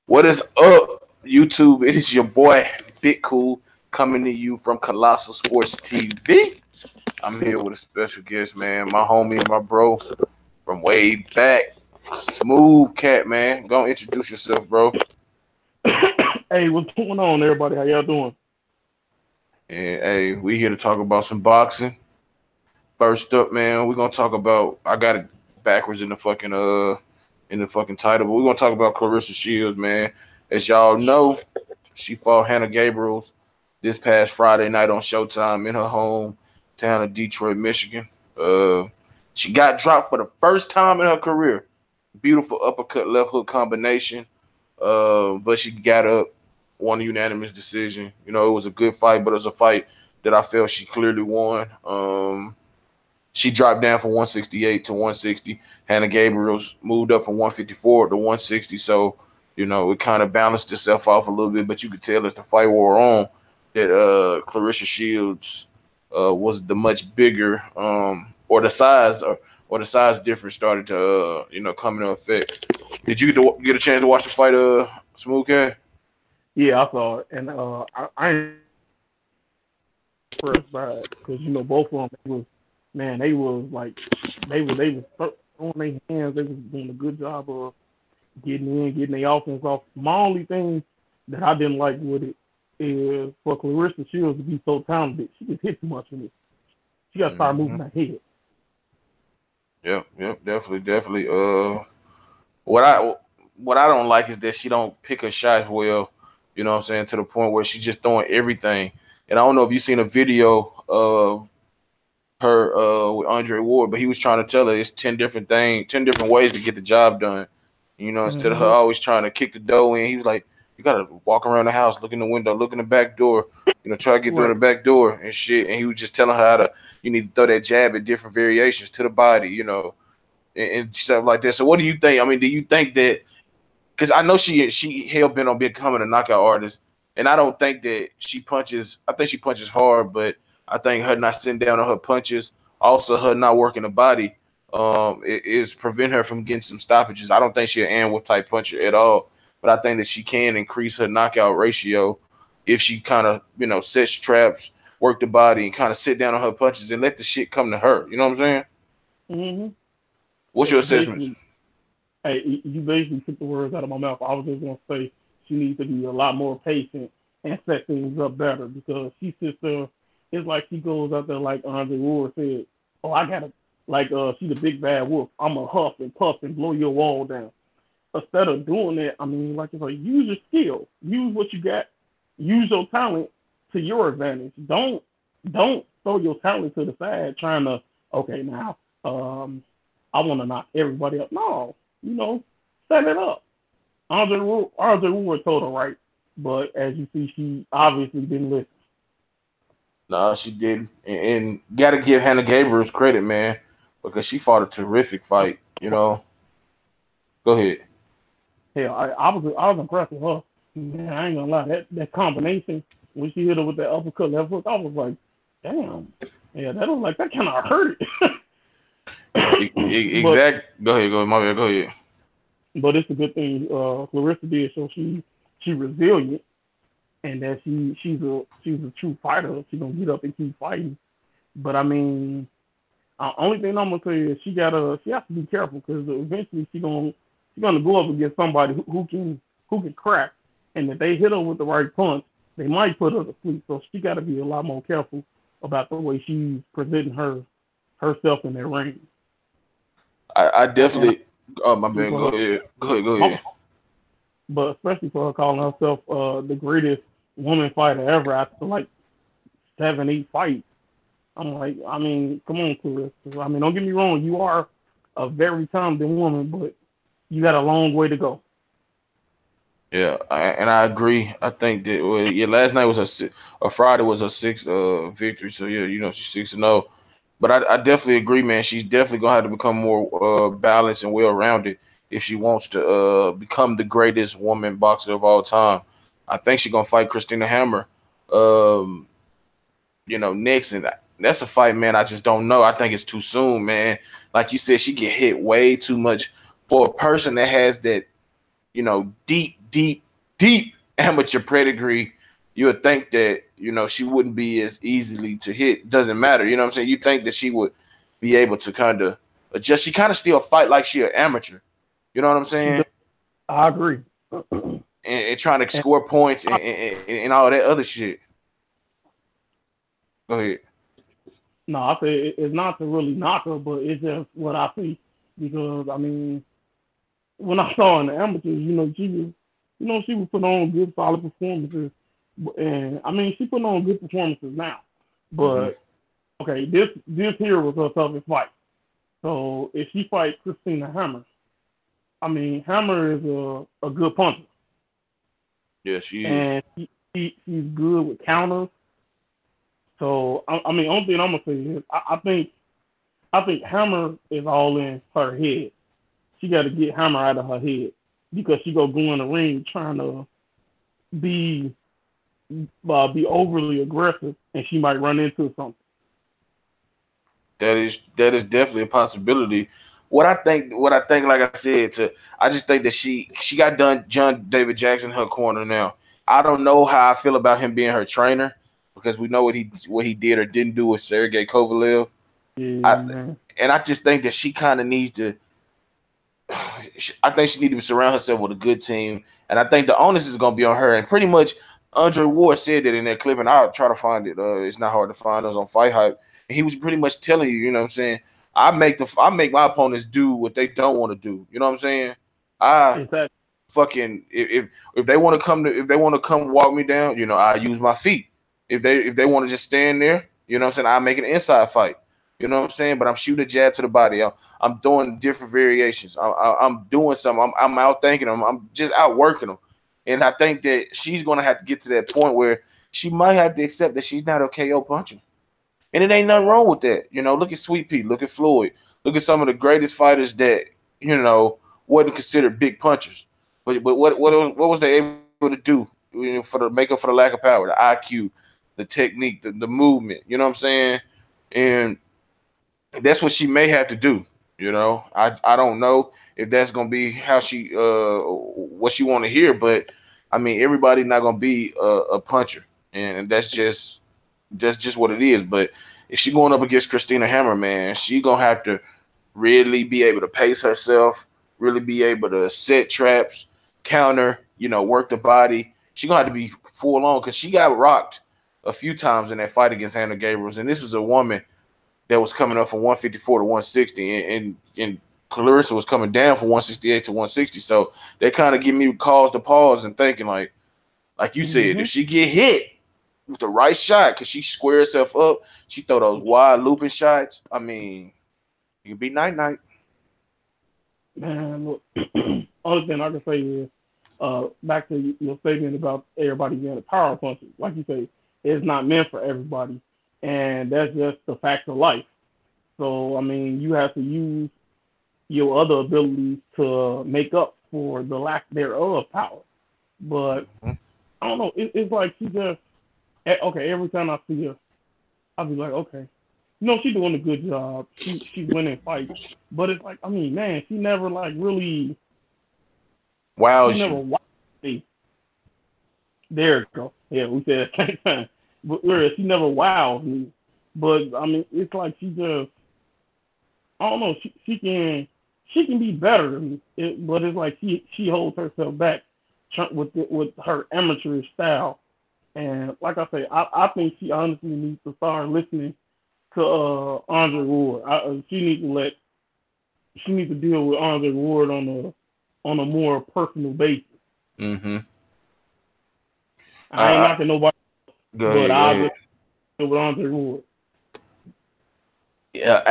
What is up, YouTube? It is your boy, Big Cool, coming to you from Colossal Sports TV. I'm here with a special guest, man. My homie, my bro from way back. Smooth Cat, man. Go introduce yourself, bro. Hey, what's going on, everybody? How y'all doing? And hey, we here to talk about some boxing. First up, man, we're gonna talk about I got it backwards in the fucking title, but we're gonna talk about Clarissa Shields, man. As y'all know, she fought Hannah Gabriels this past Friday night on Showtime in her hometown of Detroit, Michigan. Uh, she got dropped for the first time in her career. Beautiful uppercut left hook combination. But she got up, won a unanimous decision. You know, it was a good fight, but it was a fight that I felt she clearly won. She dropped down from 168 to 160. Hannah Gabriels moved up from 154 to 160. So, you know, it kind of balanced itself off a little bit, but you could tell as the fight wore on that Clarissa Shields was the much bigger or the size difference started to come into effect. Did you get a chance to watch the fight, Smooth Cat? Yeah, I saw it, and I ain't impressed by it because both of them was man, they was like they was throwing their hands. They was doing a good job of getting their offense off. My only thing that I didn't like with it is for Clarissa Shields to be so talented, she just hit too much with it. She got to start Mm-hmm. moving her head. Yep, definitely. What I what I don't like is that she don't pick her shots well. You know what I'm saying? To the point where she's just throwing everything. And I don't know if you've seen a video of her with Andre Ward, but he was trying to tell her it's 10 different ways to get the job done. You know, instead of her Hmm. always trying to kick the dough in, he was like, "You gotta walk around the house, look in the window, look in the back door. You know, try to get through the Right. back door and shit." And he was just telling her how to you need to throw that jab at different variations to the body. And stuff like that. So, what do you think? I mean, do you think that because I know she hell bent on becoming a knockout artist, and I don't think that she punches. I think she punches hard, but I think her not sitting down on her punches, also her not working the body, is prevent her from getting some stoppages. I don't think she's an Anwar type puncher at all, but I think that she can increase her knockout ratio if she kind of sets traps, work the body, and kind of sit down on her punches and let the shit come to her. You know what I'm saying? Hmm. What's your assessments? Basically, hey, you basically took the words out of my mouth. I was just gonna say she needs to be a lot more patient and set things up better because she sits there. It's like she goes out there like Andre Ward said. Oh, I gotta she's a big bad wolf. I'm a huff and puff and blow your wall down. Instead of doing that, I mean, like it's like use your skill, use what you got, use your talent to your advantage. Don't throw your talent to the side trying to okay now I want to knock everybody up. No, set it up. Andre Ward told her right, but as you see, she obviously didn't listen. No, she didn't. And got to give Hannah Gabriel's credit, man, because she fought a terrific fight. Go ahead. Hell, I was impressed with her. Man, I ain't gonna lie, that combination when she hit her with that uppercut left hook, I was like, damn, yeah, that was like that kind of hurt it. but Exact. Go ahead. Go ahead. My bad. Go ahead. but it's a good thing Clarissa did, so she resilient and that she's a true fighter. She's gonna get up and keep fighting. But I mean, only thing I'm gonna say is she has to be careful because eventually she's gonna go up against somebody who can crack, and if they hit her with the right punch, they might put her to sleep. So she got to be a lot more careful about the way she's presenting herself in that ring. I And definitely. Oh my bad. Go for ahead. Go ahead. Go her, ahead. but especially for her calling herself the greatest woman fighter ever after like 7, 8 fights. I'm like, I mean, come on, Clarissa. I mean, don't get me wrong, you are a very talented woman, but you got a long way to go. Yeah, and I agree. I think that yeah, last night was a Friday was a sixth victory. So yeah, she's 6-0. But I definitely agree, man. She's definitely gonna have to become more balanced and well rounded if she wants to become the greatest woman boxer of all time. I think she's gonna fight Christina Hammer, um, next, and that's a fight, man. I just don't know. I think it's too soon, man. Like you said, she get hit way too much for a person that has that deep deep amateur pedigree, you would think that, she wouldn't be as easily to hit. Doesn't matter. You know what I'm saying? You think that she would be able to kind of adjust. She kind of still fight like she an amateur. You know what I'm She saying? does. I agree. And trying to And score points I, and all that other shit. Go ahead. no, I say it's not to really knock her, but it's just what I see because I mean, when I saw in the amateurs, she was putting on good, solid performances, and I mean, she putting on good performances now. Mm-hmm. But okay, this here was her toughest fight. So if she fight Christina Hammer, I mean, Hammer is a good puncher, Yeah, she is. and she's good with counters. So I mean, only thing I'm gonna say is I think Hammer is all in her head. She got to get Hammer out of her head because she go in the ring trying to be be overly aggressive, and she might run into something. That is definitely a possibility. What I think, like I said, I just think that she got done John David Jackson in her corner now. I don't know how I feel about him being her trainer because we know what he did or didn't do with Sergey Kovalev. Yeah, I man. and I just think that she kind of needs to. I think she needs to surround herself with a good team, and I think the onus is going to be on her. And pretty much, Andre Ward said that in that clip, and I'll try to find it. It's not hard to find. It was on Fight Hype, and he was pretty much telling you, you know what I'm saying. I make my opponents do what they don't want to do. You know what I'm saying. I Exactly. fucking if they want to come walk me down, I use my feet. If they want to just stand there, you know what I'm saying, I make an inside fight. You know what I'm saying? But I'm shooting a jab to the body. I'm doing different variations. I'm doing something. I'm out thinking them. I'm just out working them. And I think that she's gonna have to get to that point where she might have to accept that she's not a KO puncher. And it ain't nothing wrong with that. Look at Sweet Pea, look at Floyd, look at some of the greatest fighters that, wasn't considered big punchers. But what was they able to do, for the make up for the lack of power, the IQ, the technique, the movement, you know what I'm saying? And that's what she may have to do. I don't know if that's gonna be how she what she want to hear, but I mean everybody not gonna be a puncher, and that's just what it is. But if she going up against Christina Hammer, man, she gonna have to really be able to pace herself, really be able to set traps, counter, work the body. She gonna have to be full on because she got rocked a few times in that fight against Hannah Gabriels, and this was a woman that was coming up from 154 to 160, and Clarissa was coming down from 168 to 160. So they kind of give me cause to pause and thinking like you said, Hmm. if she get hit with the right shot, because she square herself up, she throw those wide looping shots. I mean, it can be night night. Man, look, only thing I can say is, back to your statement about everybody being a power puncher. Like you say, it's not meant for everybody, and that's just the fact of life. So I mean, you have to use your other abilities to make up for the lack thereof of power. But Mhm. I don't know. It's like she just okay. Every time I see her, I'll be like, okay, she's doing a good job. She winning fights, but it's like I mean, man, she never like really. She Wows never you. wowed me. There it go. Yeah, we said at the same time. But whereas she never wowed me. But I mean, it's like she just I don't know. She can be better than me. But it's like she holds herself back with her amateurish style. And like I say, I think she honestly needs to start listening to Andre Ward. She needs to deal with Andre Ward on a more personal basis. Mm-hmm. I ain't I knocking nobody, Go but ahead. Go I ahead. just deal with Andre Ward. Yeah,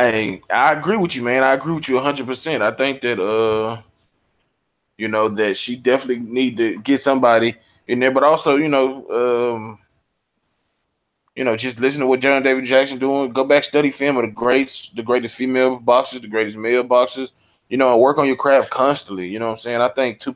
I agree with you, man. I agree with you 100%. I think that that she definitely need to get somebody in there, but also, just listen to what John David Jackson doing. Go back, study film of the greatest female boxers, the greatest male boxers. And work on your craft constantly. You know what I'm saying? I think too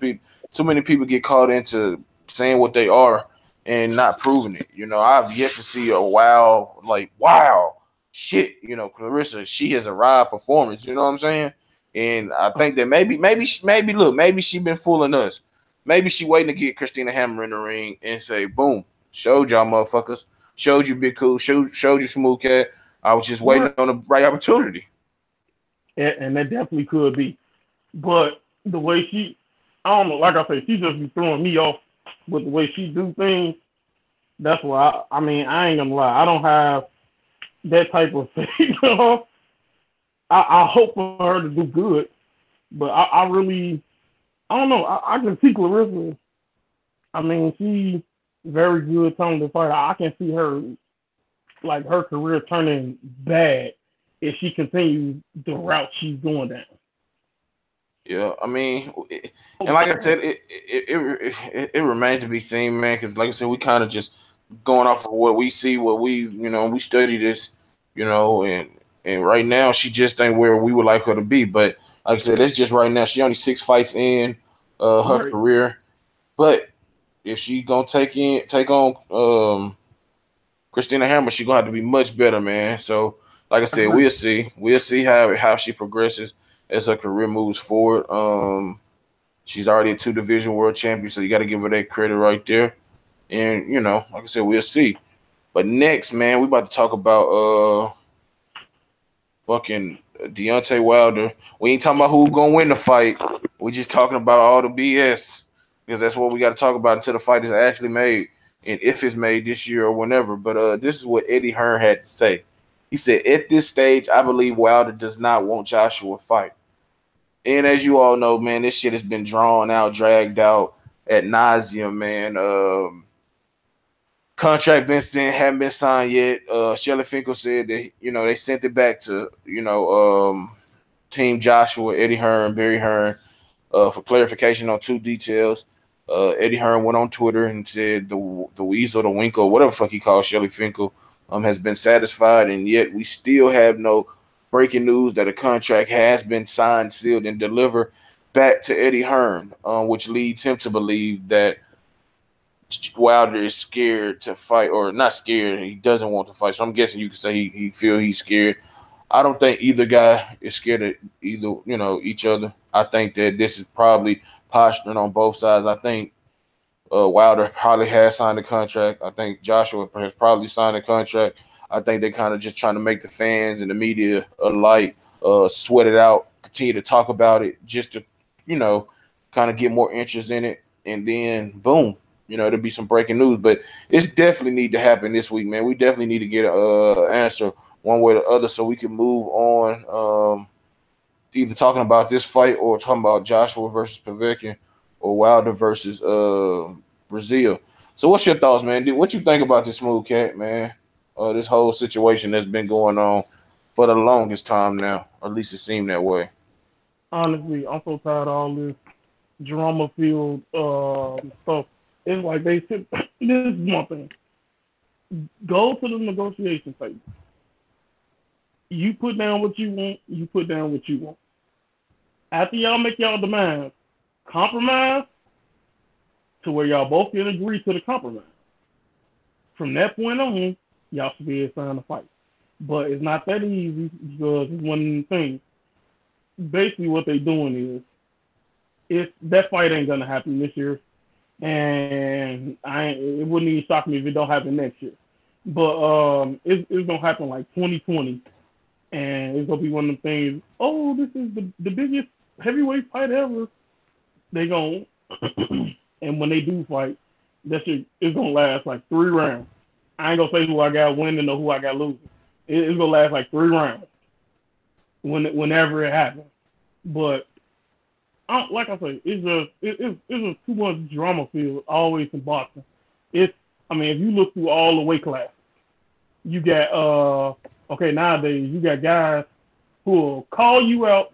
many people get caught into saying what they are and not proving it. I've yet to see a wow shit. Clarissa, she has arrived performance. You know what I'm saying? And I think that maybe look, maybe she been fooling us. Maybe she waiting to get Christina Hammer in the ring and say, "Boom, showed y'all motherfuckers, showed you Big Cool, showed you Smooth Cat. I was just waiting Right. on the right opportunity." And that definitely could be. But the way she, I don't know, like I said, she just be throwing me off with the way she do things. That's why I mean, I ain't gonna lie, I don't have that type of thing. I hope for her to do good, but I really, I don't know. I can see Clarissa. I mean, she very good talented fighter. I can see her like her career turning bad if she continues the route she's going down. Yeah, I mean, and Oh, like I said, it remains to be seen, man. Because like I said, we kind of just going off of what we see, what we study this, and right now she just ain't where we would like her to be. But like I said, it's just right now. She only 6 fights in her right. career, but if she gonna take on Christina Hammer, she gonna have to be much better, man. So like I I said, agree. we'll see how she progresses as her career moves forward. She's already a 2 division world champion, so you got to give her that credit right there. And like I said, we'll see. But next, man, we about to talk about fucking Deontay Wilder. We ain't talking about who gonna win the fight. We just talking about all the BS because that's what we got to talk about until the fight is actually made and if it's made this year or whenever. But this is what Eddie Hearn had to say. He said, "At this stage, I believe Wilder does not want Joshua to fight." And as you all know, man, this shit has been drawn out, dragged out at nauseum, man. Contract been sent, haven't been signed yet. Shelly Finkel said that they sent it back to Team Joshua, Eddie Hearn, Barry Hearn, for clarification on 2 details. Eddie Hearn went on Twitter and said the Weasel, the Winkle, whatever the fuck he calls Shelly Finkel, has been satisfied, and yet we still have no breaking news that a contract has been signed, sealed, and delivered back to Eddie Hearn, which leads him to believe that Wilder is scared to fight, or not scared. He doesn't want to fight. So I'm guessing you could say he feel he's scared. I don't think either guy is scared of either each other. I think that this is probably posturing on both sides. I think Wilder probably has signed a contract. I think Joshua has probably signed a contract. I think they're kind of just trying to make the fans and the media alike sweat it out, continue to talk about it, just to you know kind of get more interest in it, and then boom, there'll be some breaking news. But it's definitely need to happen this week, man. We definitely need to get an answer one way or the other so we can move on. Either talking about this fight or talking about Joshua versus Povetkin or Wilder versus Brazil. So what's your thoughts, man? What you think about this Smooth Cat, man? This whole situation that's been going on for the longest time now, or at least it seemed that way. Honestly, I'm so tired of all this drama filled stuff. It's like they sit. This is one thing. Go to the negotiation table. You put down what you want. You put down what you want. After y'all make y'all demands, compromise to where y'all both can agree to the compromise. From that point on, y'all should be able to sign a fight. But it's not that easy because it's one of the things. Basically, what they doing is, if that fight ain't gonna happen this year, and it wouldn't even shock me if it don't happen next year. But it's gonna happen like 2020, and it's gonna be one of the things. Oh, this is the biggest heavyweight fight ever. They gonna and when they do fight, that shit is gonna last like 3 rounds. I ain't gonna say who I got winning or who I got losing. It's gonna last like 3 rounds whenever it happens. But like I say, it's just too much drama filled always in boxing. I mean, if you look through all the weight classes, you got okay, nowadays you got guys who will call you out,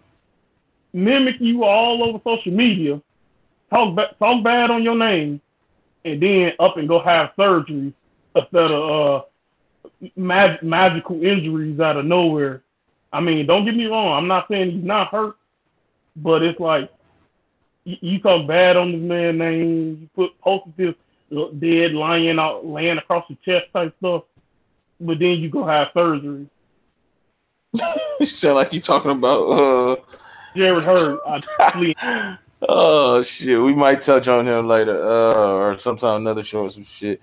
mimic you all over social media, talk bad on your name, and then up and go have surgery instead of magical injuries out of nowhere. I mean, don't get me wrong. I'm not saying he's not hurt, but it's like you talk bad on this man's name. You put posted this dead laying across the chest type stuff, but then you go have surgery. You sound like you talking about Jared Hurd, Oh shit, we might touch on him later, or sometime another show or some shit.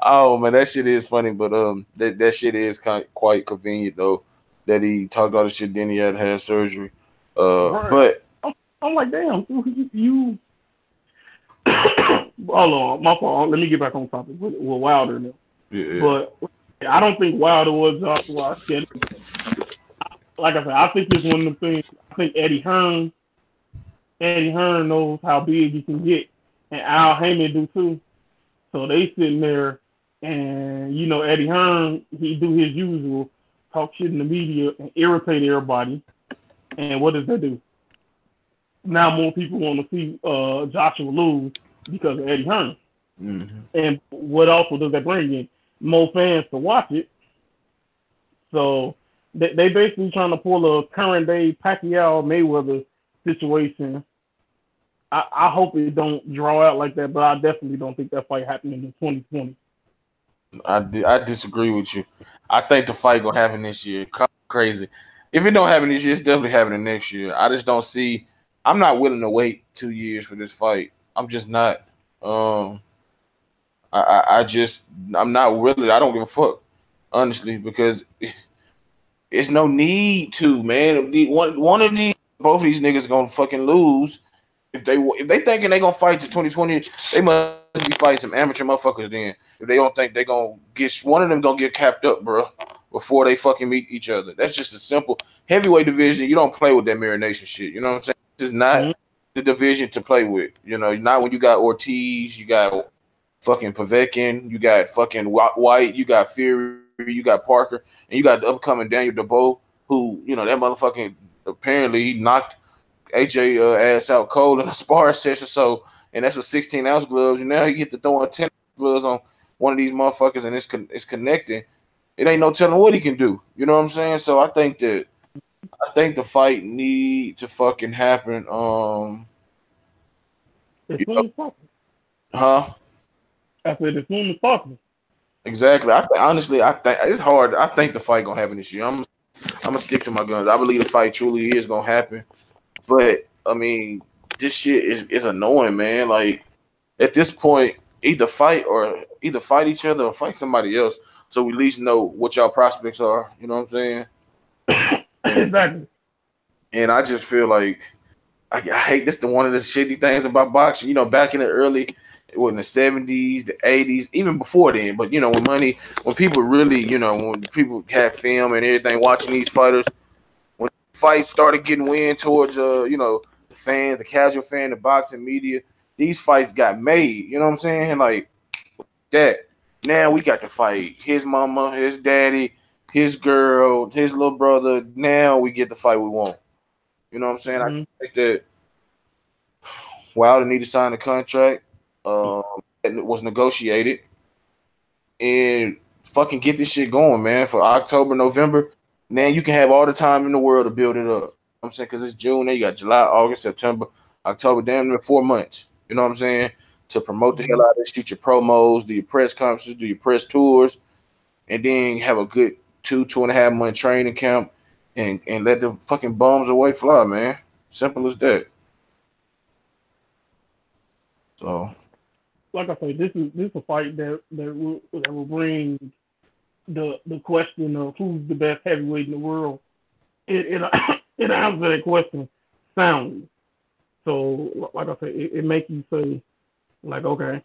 Oh man, that shit is funny, but that shit is quite convenient though. That he talked all the shit, then he had surgery. Right. But I'm like, damn, you hold on, my fault. Let me get back on topic with Wilder now. yeah, But I don't think Wilder was Joshua scared. Like I said, I think it's one of the things. I think Eddie Hearn knows how big he can get, and Al Heyman do too. So they sitting there, and Eddie Hearn, he do his usual, talk shit in the media and irritate everybody. And what does that do? Now more people want to see Joshua lose because of Eddie Hearn. mm-hmm. And what also does that bring in? More fans to watch it. So they basically trying to pull a current day Pacquiao Mayweather situation. I hope it don't draw out like that, but I definitely don't think that fight happening in 2020. I disagree with you. I think the fight gonna happen this year. Crazy. If it don't happen this year, it's definitely happening next year. I just don't see. I'm not willing to wait 2 years for this fight. I'm just not. Um, I just I'm not really. I don't give a fuck, honestly, because it's no need to, man. One of these, both of these niggas gonna fucking lose. If they thinking they gonna fight to 2020, they must be fighting some amateur motherfuckers. Then if they don't think they gonna get one of them gonna get capped up, bro, before they fucking meet each other. That's just a simple heavyweight division. You don't play with that marination shit. You know what I'm saying? This is not Mm-hmm. the division to play with. Not when you got Ortiz, you got fucking Povetkin, you got fucking White, you got Fury, you got Parker, and you got the upcoming Daniel DeBow, who that motherfucking apparently he knocked AJ ass out cold in a sparring session. So, and that's with 16-ounce gloves. And now you get to throwing 10 gloves on one of these motherfuckers, and it's connecting. It ain't no telling what he can do. You know what I'm saying? So I think the fight need to fucking happen. As You know, soon as possible. huh? I said as soon as possible. Exactly. Honestly, I think it's hard. I think the fight gonna happen this year. I'm gonna stick to my guns. I believe the fight truly is gonna happen. But I mean, this shit is annoying, man. Like at this point, either fight each other or fight somebody else, so we at least know what y'all prospects are. You know what I'm saying? And Exactly. and I just feel like I hate this. The one of the shitty things about boxing. Back in the early, in the '70s, the '80s, even before then. But when people really, when people had film and everything, watching these fighters, when fights started getting wind towards the fans, the casual fan, the boxing media, these fights got made. You know what I'm saying? Like that. Now we got to fight his mama, his daddy, his girl, his little brother. Now we get the fight we want. You know what I'm saying? I Mm-hmm. think that Wilder need to sign a contract. It was negotiated and fucking get this shit going, man. For October, November, man, you can have all the time in the world to build it up. I'm saying because it's June, then you got July, August, September, October, damn near 4 months. You know what I'm saying? To promote the hell out of this, shoot your promos, do your press conferences, do your press tours, and then have a good 2.5 month training camp, and let the fucking bums away fly, man. Simple as that. So Like I say, this is a fight that will bring the question of who's the best heavyweight in the world. It it answers that question soundly. So like I say, it makes you say like, okay,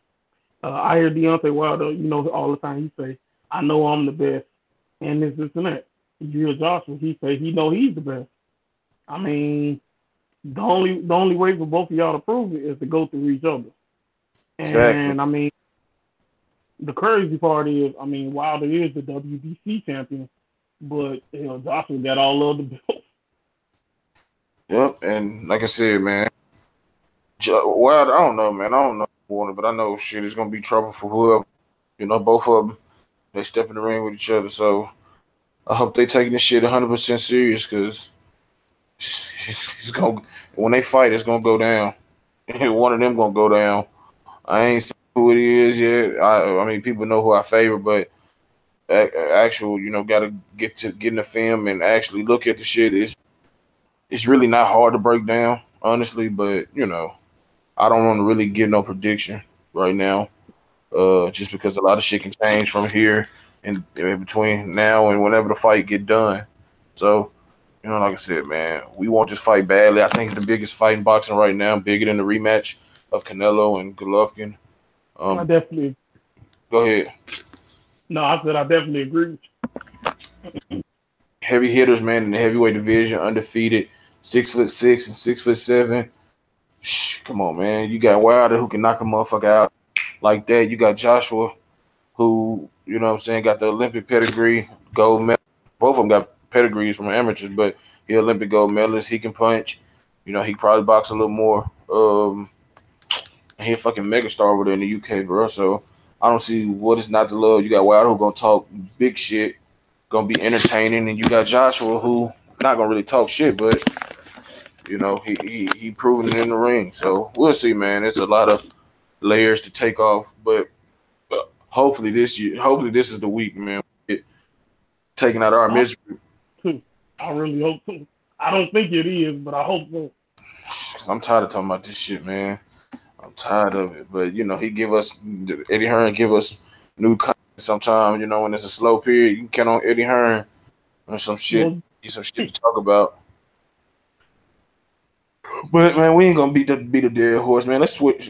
I hear Deontay Wilder, all the time he say, I know I'm the best, and this and that. You hear Joshua, he say he know he's the best. I mean, the only way for both of y'all to prove it is to go through each other. exactly. And I mean, the crazy part is, I mean, Wilder is the WBC champion, but Joshua got all of the belts. Yep. And like I said, man, Wilder, I don't know, man. I don't know Warner, but I know shit is gonna be trouble for whoever. Both of them, they step in the ring with each other. So I hope they taking this shit 100% serious because it's gonna when they fight, it's gonna go down. One of them gonna go down. I ain't seen who it is yet. I mean, people know who I favor, but actual, gotta get in the film and actually look at the shit. it's really not hard to break down, honestly. But I don't want to really give no prediction right now, just because a lot of shit can change from here and in between now and whenever the fight get done. So, like I said, man, we want this fight badly. I think it's the biggest fight in boxing right now, bigger than the rematch of Canelo and Golovkin. I Um, definitely go ahead. no, I said I definitely agree with Heavy hitters, man, in the heavyweight division, undefeated, 6'6" and 6'7". Come on, man. You got Wilder who can knock a motherfucker out like that. You got Joshua who, what I'm saying, got the Olympic pedigree, gold medal. Both of them got pedigrees from amateurs, but he Olympic gold medalist. He can punch. He probably box a little more. He a fucking megastar over there in the UK, bro. So I don't see what is not to love. You got Wilder who gonna talk big shit, gonna be entertaining, and you got Joshua who not gonna really talk shit, but he proven it in the ring. So we'll see, man. It's a lot of layers to take off, but hopefully this is the week, man. Taking out our I misery. too. I really hope so. I don't think it is, but I hope so. I'm tired of talking about this shit, man. I'm tired of it. But he give us Eddie Hearn give us new content sometimes. When it's a slow period, you can count on Eddie Hearn or Well, some shit to talk about. But man, we ain't gonna beat the dead horse, man. Let's switch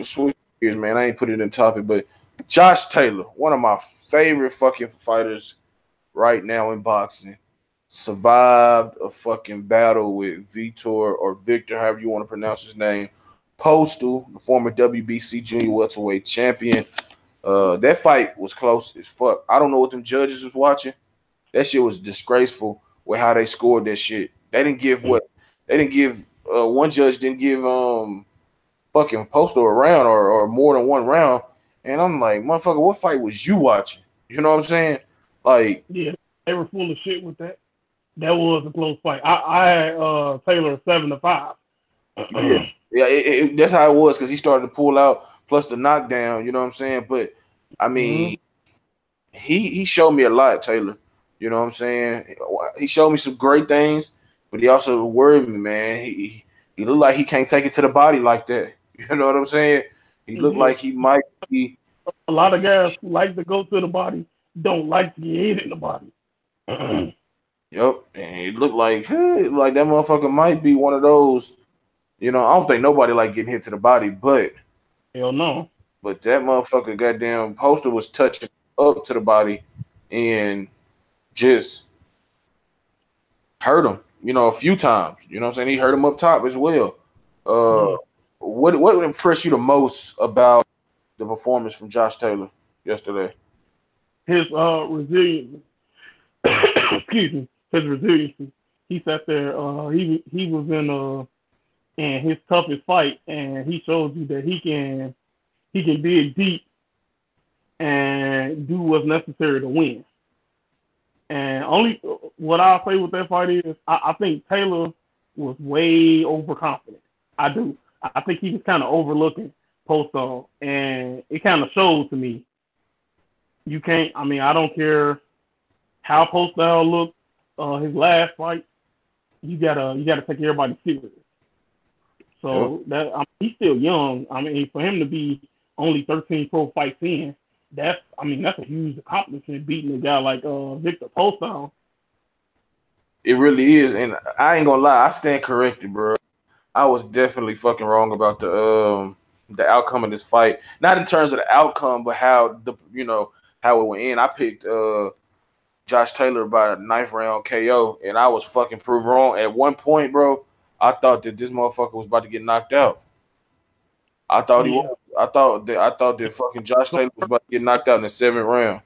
gears, man. I ain't put it in topic, but Josh Taylor, one of my favorite fucking fighters right now in boxing, survived a fucking battle with Vitor or Victor, however you want to pronounce his name. Postal, the former WBC junior welterweight champion. That fight was close as fuck. I don't know what them judges was watching. That shit was disgraceful with how they scored that shit. They didn't give what they didn't give. One judge didn't give fucking Postal a round or more than one round, and I'm like, motherfucker, what fight was you watching? You know what I'm saying? Like, yeah, they were full of shit with that. That was a close fight. I had Taylor 7-5. yeah, yeah, that's how it was because he started to pull out plus the knockdown. You know what I'm saying? But I Mm-hmm. mean, he showed me a lot, Taylor. You know what I'm saying? He showed me some great things, but he also worried me, man. He looked like he can't take it to the body like that. You know what I'm saying? He looked Yeah, like he might be. a lot of guys who like to go to the body don't like to get hit in the body. Yep, and it looked like like that motherfucker might be one of those. I don't think nobody like getting hit to the body, Hell no. but that motherfucker, goddamn poster was touching up to the body and just hurt him. A few times. You know what I'm saying? He hurt him up top as well. Uh, Yeah. what would impress you the most about the performance from Josh Taylor yesterday? His resilience. Excuse me. His resiliency. He sat there. He was in his toughest fight, and he showed you that he can dig deep and do what's necessary to win. And only what I'll say with that fight is I think Taylor was way overconfident. I do. I think he was kind of overlooking Posto, and it kind of showed to me. You can't. I mean, I don't care how Posto looked. His last fight, you gotta take everybody serious. Yep. So he's still young. I mean, for him to be only 13 pro fights in, that's a huge accomplishment beating a guy like Victor Postol. It really is, and I ain't gonna lie, I stand corrected, bro. I was definitely fucking wrong about the outcome of this fight. Not in terms of the outcome, but how it went in. I picked Josh Taylor by a ninth round KO, and I was fucking proved wrong. At one point, bro, I thought that this motherfucker was about to get knocked out. I thought he Yeah, was. I thought that fucking Josh Taylor was about to get knocked out in the seventh round.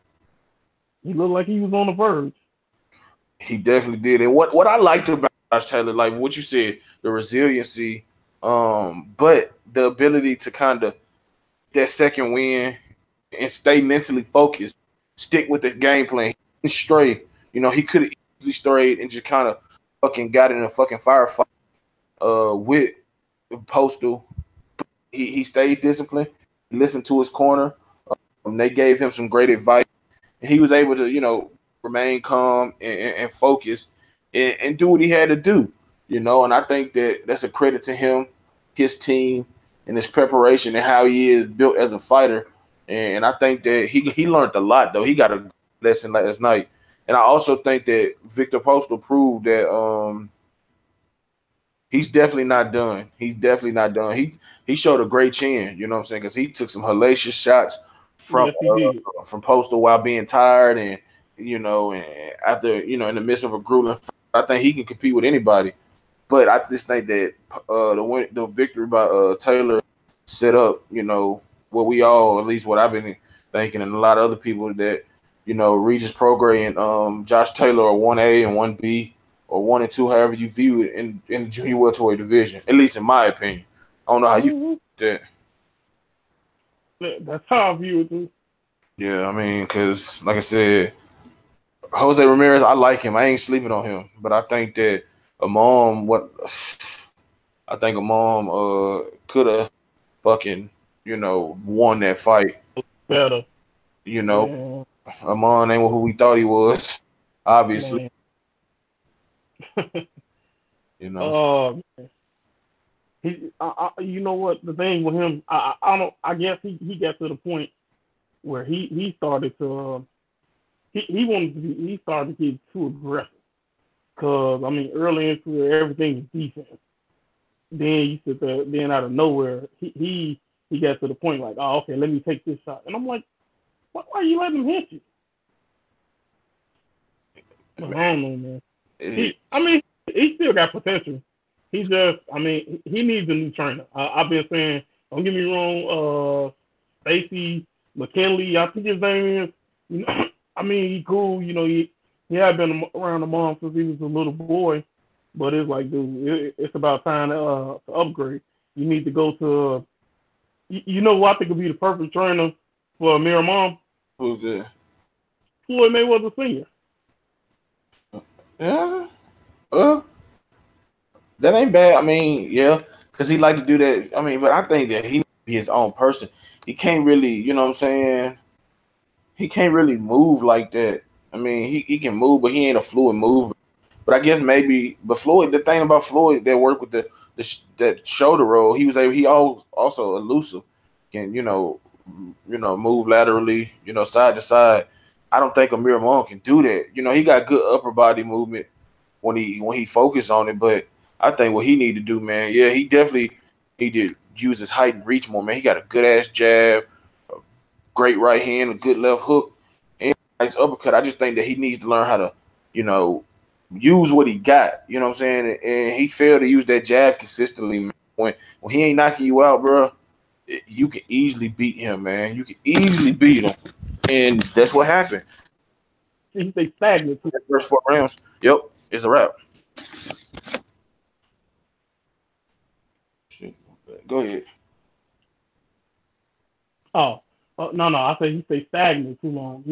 he looked like he was on the verge. He definitely did. And what I liked about Josh Taylor, like what you said, the resiliency, but the ability to kind of that second win and stay mentally focused, stick with the game plan. He straight. He could have easily strayed and just kind of fucking got in a fucking firefight with Postal. He stayed disciplined. He listened to his corner. They gave him some great advice, and he was able to, remain calm and focused and do what he had to do. And I think that that's a credit to him, his team, and his preparation and how he is built as a fighter. And I think that he learned a lot though. He got a lesson last night, and I also think that Victor Postal proved that he's definitely not done. He's definitely not done. He showed a great chin. You know what I'm saying? Because he took some hellacious shots Yes, he did. from Postal while being tired, and and after in the midst of a grueling fight, I think he can compete with anybody. But I just think that the victory by Taylor set up, what we all, at least what I've been thinking, and a lot of other people that, Regis Prograis and Josh Taylor are 1A and 1B or 1 and 2, however you view it in the junior welterweight division, at least in my opinion. I don't know how you Mm-hmm. feel that. That's how I view it. Too. Yeah, I mean, because like I said, Jose Ramirez, I like him. I ain't sleeping on him, but I think that a mom, what I think a mom could have fucking, won that fight. Better, You know, man, Amon ain't who we thought he was, obviously. man. You know, uh, you know what the thing with him? I don't. I guess he got to the point where he started to he wanted to be he started to get too aggressive. Cause I mean, early into it, everything was defense. Then you sit there, then out of nowhere, he got to the point like, oh, okay, let me take this shot, and I'm like, why are you letting him hit you? I don't know, man. it, I mean, he still got potential. He just, I mean, he needs a new trainer. I've been saying, don't get me wrong, Stacy McKinley, I think his name is. You know, I mean, he cool. He had been around the mom since he was a little boy, but it's like, dude, it's about time to upgrade. You need to go to. You know who I think would be the perfect trainer for a mirror mom? who's the Floyd Mayweather Senior. yeah, uh, that ain't bad. I mean, yeah, because he like to do that. I mean, but I think that he be his own person. He can't really, you know what I'm saying? He can't really move like that. I mean, he can move, but he ain't a fluid mover. But I guess maybe, but Floyd, the thing about Floyd that worked with that shoulder roll, he also elusive, can move laterally, side to side. I don't think Amir Mon can do that. He got good upper body movement when he focused on it, but I think what he need to do, man, yeah, he definitely need to use his height and reach more, man. He got a good ass jab, a great right hand, a good left hook, and a nice uppercut. I just think that he needs to learn how to, you know, use what he got. You know what I'm saying? And he failed to use that jab consistently, man. When he ain't knocking you out, bro, you can easily beat him, man. You can easily beat him, and that's what happened. He stay stagnant too. That first 4 rounds, yep, it's a wrap. Shit. Go ahead. Oh, no, I say he stay stagnant too long.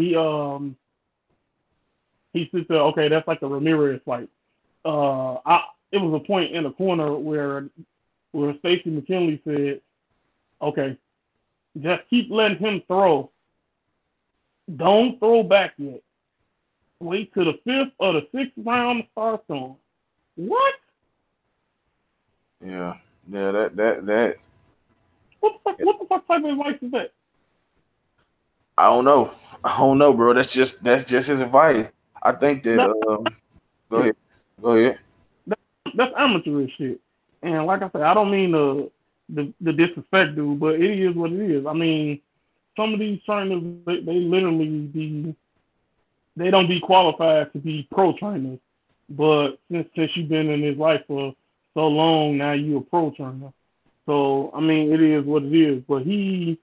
He sits there. Okay, that's like the Ramirez fight. It was a point in the corner where Stacy McKinley said, "Okay, just keep letting him throw. Don't throw back yet. Wait till the fifth or the sixth round starts on." What? Yeah, yeah. That. What the fuck? What the fuck type of advice is that? I don't know. I don't know, bro. That's just his advice. I think that. That, Go ahead. Go ahead. that that's amateurish shit. And like I said, I don't mean the disrespect, dude, but it is what it is. I mean, some of these trainers, they literally they don't be qualified to be pro trainers. But since you've been in his life for so long, now you a pro trainer. So I mean, it is what it is. But he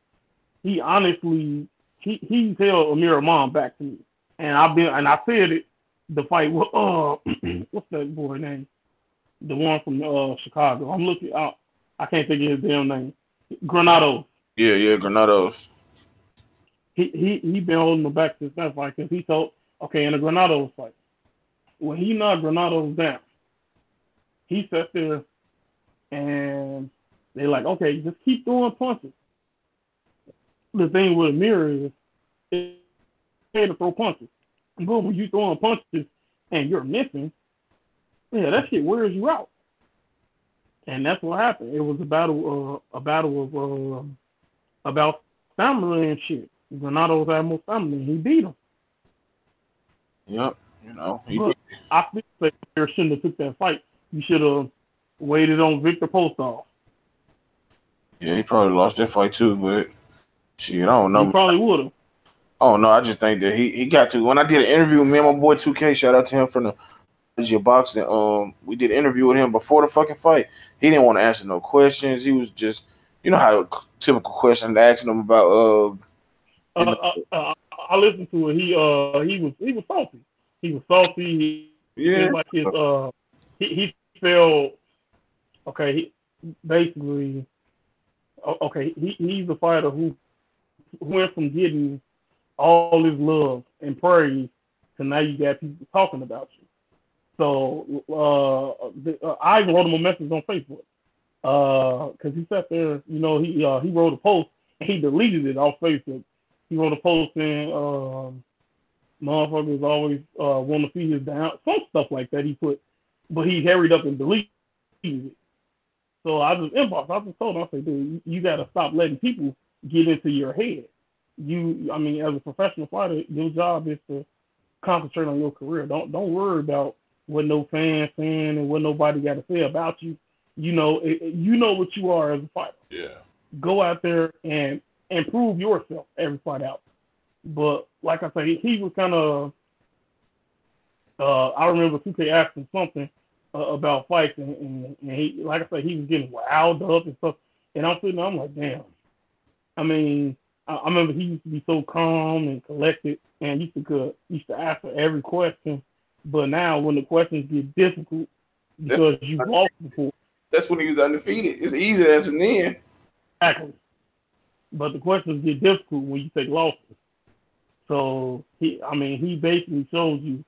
honestly he's held Amir Imam back to me, and I said it the fight with what's that boy name? The one from Chicago. I'm looking out. I can't think of his damn name. Granado. Yeah, yeah. Granados. He been holding him back since that fight because he told okay in the Granado fight when he knocked Granados down, he sat there and they like okay just keep throwing punches. The thing with Amir is it's okay to throw punches, but when you throwing punches and you're missing, yeah, that shit wears you out. and that's what happened. It was a battle of about stamina and shit. Renato had more stamina. He beat him, Yep. He but I think that Flair shouldn't have took that fight. You should have waited on Victor Postol. yeah, he probably lost that fight too, but shit, I don't He know. probably would have. I don't know. I just think that he got to. When I did an interview with me and my boy 2K, shout out to him from the boxing. We did an interview with him before the fucking fight. He didn't want to answer no questions. He was just, how typical questions asking him about Uh, you know, uh, uh, I listened to it. He was salty. He was salty. yeah, It's like he felt okay. Basically okay. He's a fighter who went from getting all this love and praise to now you got people talking about you. So I even wrote him a message on Facebook because he sat there. He wrote a post and he deleted it off Facebook. He wrote a post saying motherfuckers always want to see his down, some stuff like that. He put, but he hurried up and deleted it. So I just inboxed. I just told him, I said, dude, you got to stop letting people get into your head. I mean, as a professional fighter, your job is to concentrate on your career. Don't worry about what no fans saying and what nobody got to say about you. You know what you are as a fighter. yeah, Go out there and improve yourself every fight out. But like I say, he was kind of. I remember 2K asked him something about fights, and he, like I said, he was getting riled up and stuff. And I'm sitting there, I'm like, damn. I mean, I remember he used to be so calm and collected, and used to answer every question. But now, when the questions get difficult that's because you've lost before, that's when he was undefeated. It's easy to answer then. exactly. But the questions get difficult when you take losses. So he basically shows you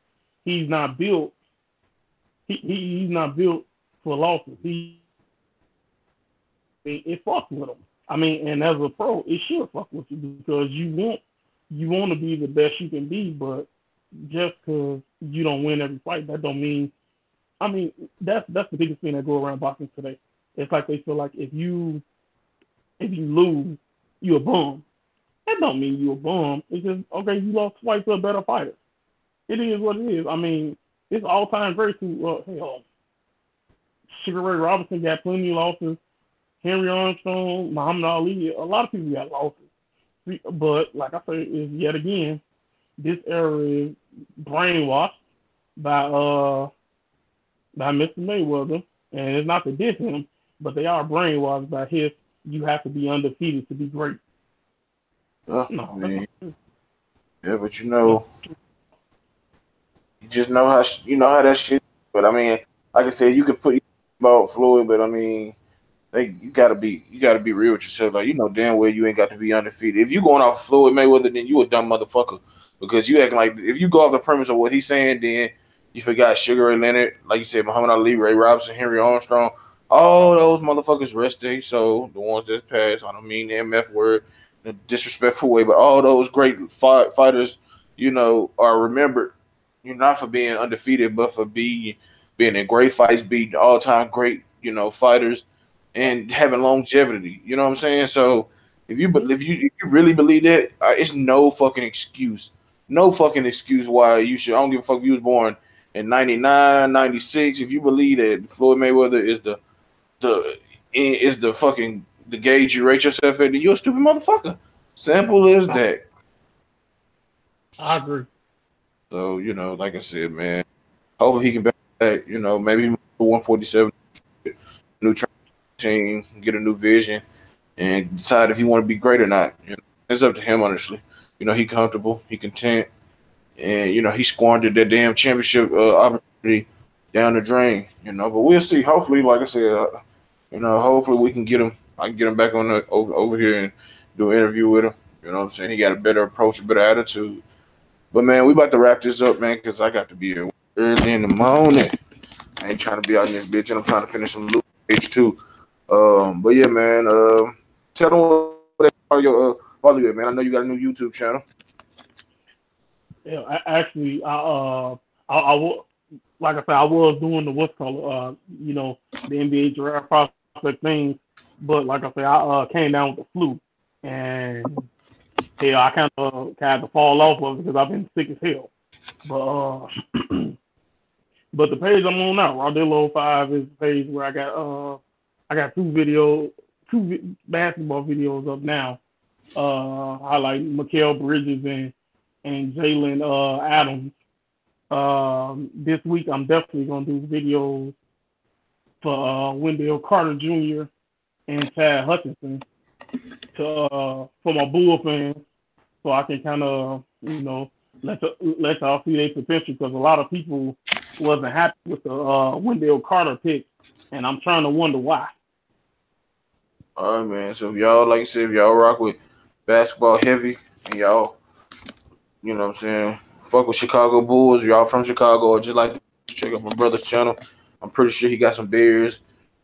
he's not built. He's not built for losses. It fucks with him. I mean, and as a pro, it should fuck with you because you want to be the best you can be, but just because you don't win every fight, that don't mean. I mean, that's the biggest thing that go around boxing today. It's like they feel like if you lose, you a bum. That don't mean you a bum. It's just okay. You lost twice to a better fighter. It is what it is. I mean, it's all time great to hell. Sugar Ray Robinson got plenty of losses. Henry Armstrong, Muhammad Ali, a lot of people got losses. But like I said, is yet again, this era is brainwashed by Mr. Mayweather, and it's not to diss him, but they are brainwashed by his. You have to be undefeated to be great. I No, that's mean, not. yeah, but No. you just know how that shit. But I mean, like I said, you could put about Floyd, but I mean, you gotta be real with yourself. Like damn well you ain't got to be undefeated. If you going off Floyd Mayweather, then you a dumb motherfucker because you acting like if you go off the premise of what he's saying, then you forgot Sugar Ray Leonard, like you said, Muhammad Ali, Ray Robinson, Henry Armstrong, all those motherfuckers rest day. So the ones that's passed, I don't mean the MF word, the disrespectful way, but all those great fighters, are remembered. You're not for being undefeated, but for being in great fights, beating all time great, fighters and having longevity. You know what I'm saying? So Mm-hmm. if you really believe that, it's no fucking excuse. No fucking excuse why you should. I don't give a fuck if you was born in 99, 96. If you believe that Floyd Mayweather the is the fucking the gauge you rate yourself at, then you're a stupid motherfucker. Simple as that. I agree. So like I said, man. Hopefully he can back that. Maybe 147 new team, get a new vision, and decide if he want to be great or not. It's up to him, honestly. He comfortable, he content, and he squandered that damn championship opportunity down the drain. But we'll see. Hopefully, like I said, hopefully we can get him. I can get him back on over here and do an interview with him. You know what I'm saying? He got a better approach, a better attitude. But man, we about to wrap this up, man, because I got to be here early in the morning. I ain't trying to be out in this bitch, and I'm trying to finish some loot H2. But yeah, man. Tell them what they are your follow you, man. I know you got a new YouTube channel. Yeah, actually, I will. like I said, I was doing the what's called, the NBA draft prospect things, but like I said, I came down with the flu, and hell, I kind of had to fall off of it because I've been sick as hell. But but the page I'm on now, Rodillo 5, is the page where I got basketball videos up now. Highlighting Mikael Bridges and Jalen Adams. This week I'm definitely gonna do videos for Wendell Carter Jr. and Chad Hutchinson for my Bull fans, so I can kind of let y'all see their potential because a lot of people wasn't happy with the Wendell Carter pick, and I'm trying to wonder why. All right, man. So if y'all, like I said, if y'all rock with basketball heavy and y'all, you know what I'm saying, fuck with Chicago Bulls, y'all from Chicago or just like to check out my brother's channel. I'm pretty sure he got some Bears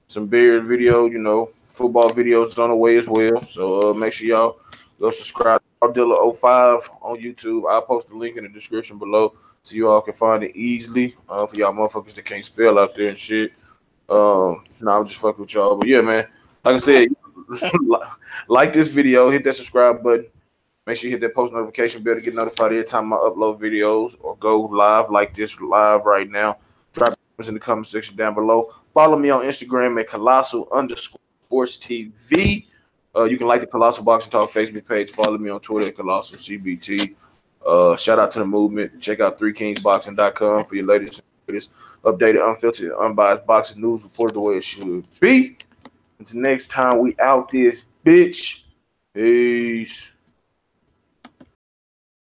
video, football videos on the way as well. So make sure y'all go subscribe to Dilla05 on YouTube. I'll post the link in the description below so you all can find it easily. For y'all motherfuckers that can't spell out there and shit. No, I'm just fucking with y'all. But yeah, man. Like I said, like this video, hit that subscribe button. Make sure you hit that post notification bell to get notified every time I upload videos or go live like this live right now. Drop in the comment section down below. Follow me on Instagram at Colossal_Sports TV. You can like the Colossal Boxing Talk Facebook page. Follow me on Twitter at Colossal CBT. Shout out to the movement. Check out 3kingsboxing.com for your latest updated, unfiltered, unbiased boxing news reported the way it should be. Until next time, we out this bitch. Peace.